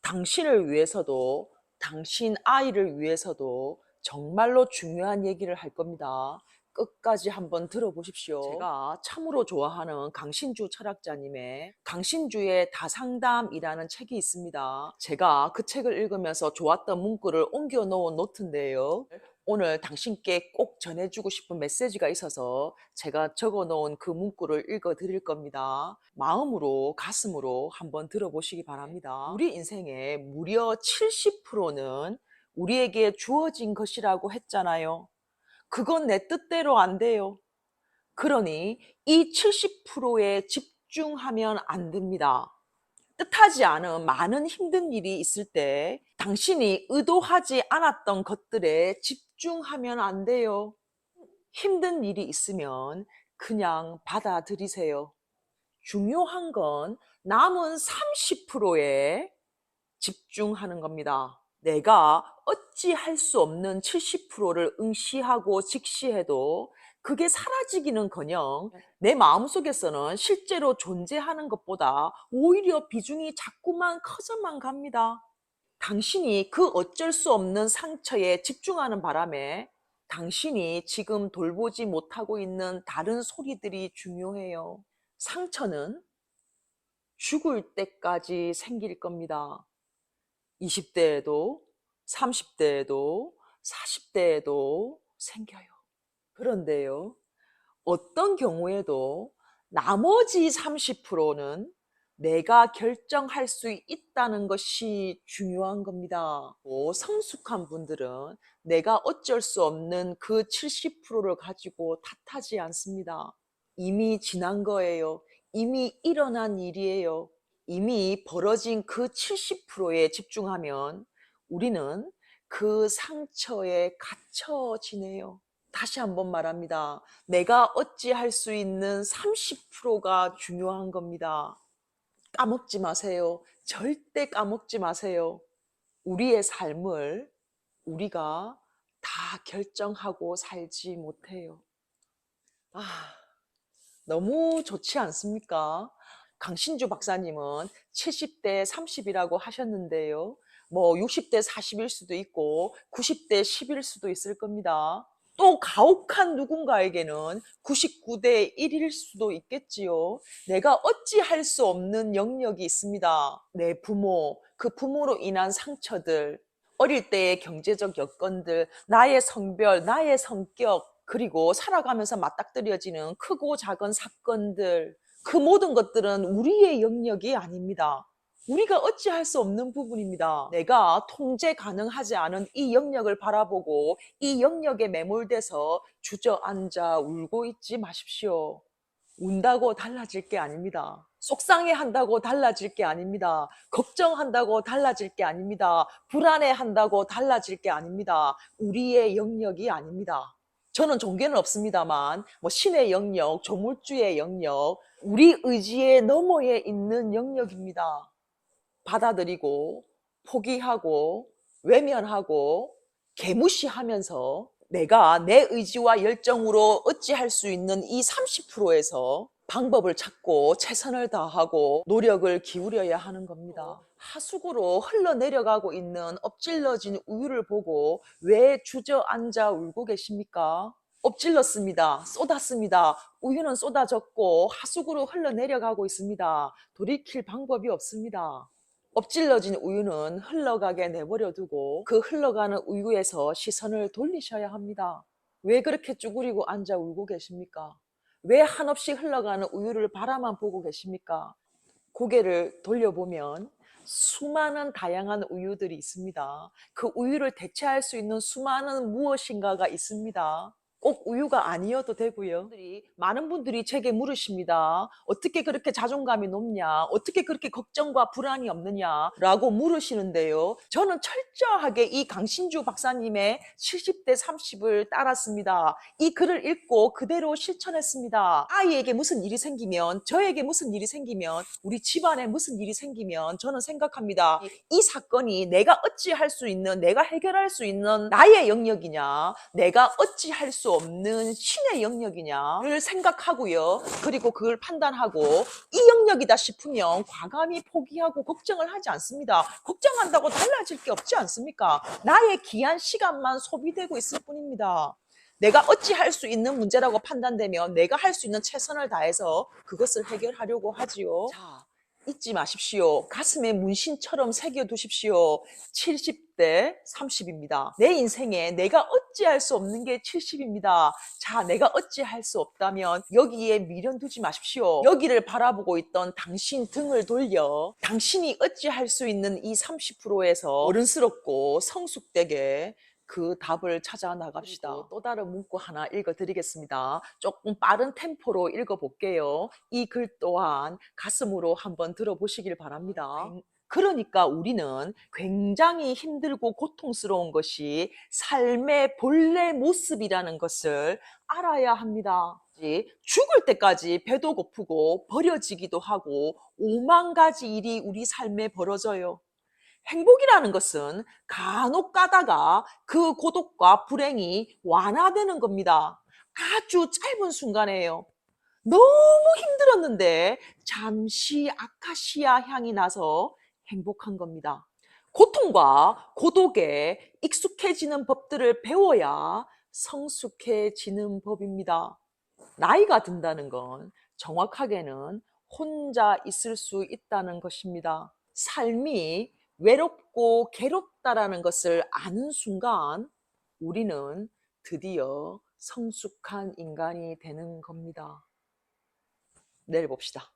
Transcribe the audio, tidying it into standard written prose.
당신을 위해서도 당신 아이를 위해서도 정말로 중요한 얘기를 할 겁니다. 끝까지 한번 들어보십시오. 제가 참으로 좋아하는 강신주 철학자님의 강신주의 다상담이라는 책이 있습니다. 제가 그 책을 읽으면서 좋았던 문구를 옮겨 놓은 노트인데요. 오늘 당신께 꼭 전해주고 싶은 메시지가 있어서 제가 적어 놓은 그 문구를 읽어 드릴 겁니다. 마음으로 가슴으로 한번 들어보시기 바랍니다. 우리 인생의 무려 70%는 우리에게 주어진 것이라고 했잖아요. 그건 내 뜻대로 안 돼요. 그러니 이 70%에 집중하면 안 됩니다. 뜻하지 않은 많은 힘든 일이 있을 때 당신이 의도하지 않았던 것들에 집중하면 안 돼요. 힘든 일이 있으면 그냥 받아들이세요. 중요한 건 남은 30%에 집중하는 겁니다. 내가 어찌할 수 없는 70%를 응시하고 직시해도 그게 사라지기는커녕 내 마음속에서는 실제로 존재하는 것보다 오히려 비중이 자꾸만 커져만 갑니다. 당신이 그 어쩔 수 없는 상처에 집중하는 바람에 당신이 지금 돌보지 못하고 있는 다른 소리들이 중요해요. 상처는 죽을 때까지 생길 겁니다. 20대에도 30대에도 40대에도 생겨요. 그런데요, 어떤 경우에도 나머지 30%는 내가 결정할 수 있다는 것이 중요한 겁니다. 성숙한 분들은 내가 어쩔 수 없는 그 70%를 가지고 탓하지 않습니다. 이미 지난 거예요. 이미 일어난 일이에요. 이미 벌어진 그 70%에 집중하면 우리는 그 상처에 갇혀 지내요. 다시 한번 말합니다. 내가 어찌할 수 있는 30%가 중요한 겁니다. 까먹지 마세요. 절대 까먹지 마세요. 우리의 삶을 우리가 다 결정하고 살지 못해요. 너무 좋지 않습니까? 강신주 박사님은 70대 30이라고 하셨는데요. 뭐 60대 40일 수도 있고 90대 10일 수도 있을 겁니다. 또 가혹한 누군가에게는 99대 1일 수도 있겠지요. 내가 어찌할 수 없는 영역이 있습니다. 내 부모, 그 부모로 인한 상처들, 어릴 때의 경제적 여건들, 나의 성별, 나의 성격, 그리고 살아가면서 맞닥뜨려지는 크고 작은 사건들, 그 모든 것들은 우리의 영역이 아닙니다. 우리가 어찌할 수 없는 부분입니다. 내가 통제 가능하지 않은 이 영역을 바라보고 이 영역에 매몰돼서 주저앉아 울고 있지 마십시오. 운다고 달라질 게 아닙니다. 속상해한다고 달라질 게 아닙니다. 걱정한다고 달라질 게 아닙니다. 불안해한다고 달라질 게 아닙니다. 우리의 영역이 아닙니다. 저는 종교는 없습니다만 신의 영역, 조물주의 영역, 우리 의지의 너머에 있는 영역입니다. 받아들이고 포기하고 외면하고 개무시하면서 내가 내 의지와 열정으로 어찌할 수 있는 이 30%에서 방법을 찾고 최선을 다하고 노력을 기울여야 하는 겁니다. 하수구로 흘러내려가고 있는 엎질러진 우유를 보고 왜 주저앉아 울고 계십니까? 엎질렀습니다. 쏟았습니다. 우유는 쏟아졌고 하수구로 흘러내려가고 있습니다. 돌이킬 방법이 없습니다. 엎질러진 우유는 흘러가게 내버려 두고 그 흘러가는 우유에서 시선을 돌리셔야 합니다. 왜 그렇게 쭈그리고 앉아 울고 계십니까? 왜 한없이 흘러가는 우유를 바라만 보고 계십니까? 고개를 돌려보면 수많은 다양한 우유들이 있습니다. 그 우유를 대체할 수 있는 수많은 무엇인가가 있습니다. 꼭 우유가 아니어도 되고요. 많은 분들이 제게 물으십니다. 어떻게 그렇게 자존감이 높냐? 어떻게 그렇게 걱정과 불안이 없느냐? 라고 물으시는데요. 저는 철저하게 이 강신주 박사님의 70대 30을 따랐습니다. 이 글을 읽고 그대로 실천했습니다. 아이에게 무슨 일이 생기면, 저에게 무슨 일이 생기면, 우리 집안에 무슨 일이 생기면 저는 생각합니다. 이 사건이 내가 어찌할 수 있는, 내가 해결할 수 있는 나의 영역이냐? 내가 어찌할 수 없는 신의 영역이냐를 생각하고요. 그리고 그걸 판단하고 이 영역이다 싶으면 과감히 포기하고 걱정을 하지 않습니다. 걱정한다고 달라질 게 없지 않습니까? 나의 귀한 시간만 소비되고 있을 뿐입니다. 내가 어찌할 수 있는 문제라고 판단되면 내가 할 수 있는 최선을 다해서 그것을 해결하려고 하지요. 자, 잊지 마십시오. 가슴에 문신처럼 새겨두십시오. 70대 30입니다. 내 인생에 내가 어찌할 수 없는 게 70입니다. 자, 내가 어찌할 수 없다면 여기에 미련 두지 마십시오. 여기를 바라보고 있던 당신 등을 돌려 당신이 어찌할 수 있는 이 30%에서 어른스럽고 성숙되게 그 답을 찾아 나갑시다. 또 다른 문구 하나 읽어드리겠습니다. 조금 빠른 템포로 읽어볼게요. 이 글 또한 가슴으로 한번 들어보시길 바랍니다. 그러니까 우리는 굉장히 힘들고 고통스러운 것이 삶의 본래 모습이라는 것을 알아야 합니다. 죽을 때까지 배도 고프고 버려지기도 하고 5만 가지 일이 우리 삶에 벌어져요. 행복이라는 것은 간혹 가다가 그 고독과 불행이 완화되는 겁니다. 아주 짧은 순간에요. 너무 힘들었는데 잠시 아카시아 향이 나서 행복한 겁니다. 고통과 고독에 익숙해지는 법들을 배워야 성숙해지는 법입니다. 나이가 든다는 건 정확하게는 혼자 있을 수 있다는 것입니다. 삶이 외롭고 괴롭다라는 것을 아는 순간 우리는 드디어 성숙한 인간이 되는 겁니다. 내일 봅시다.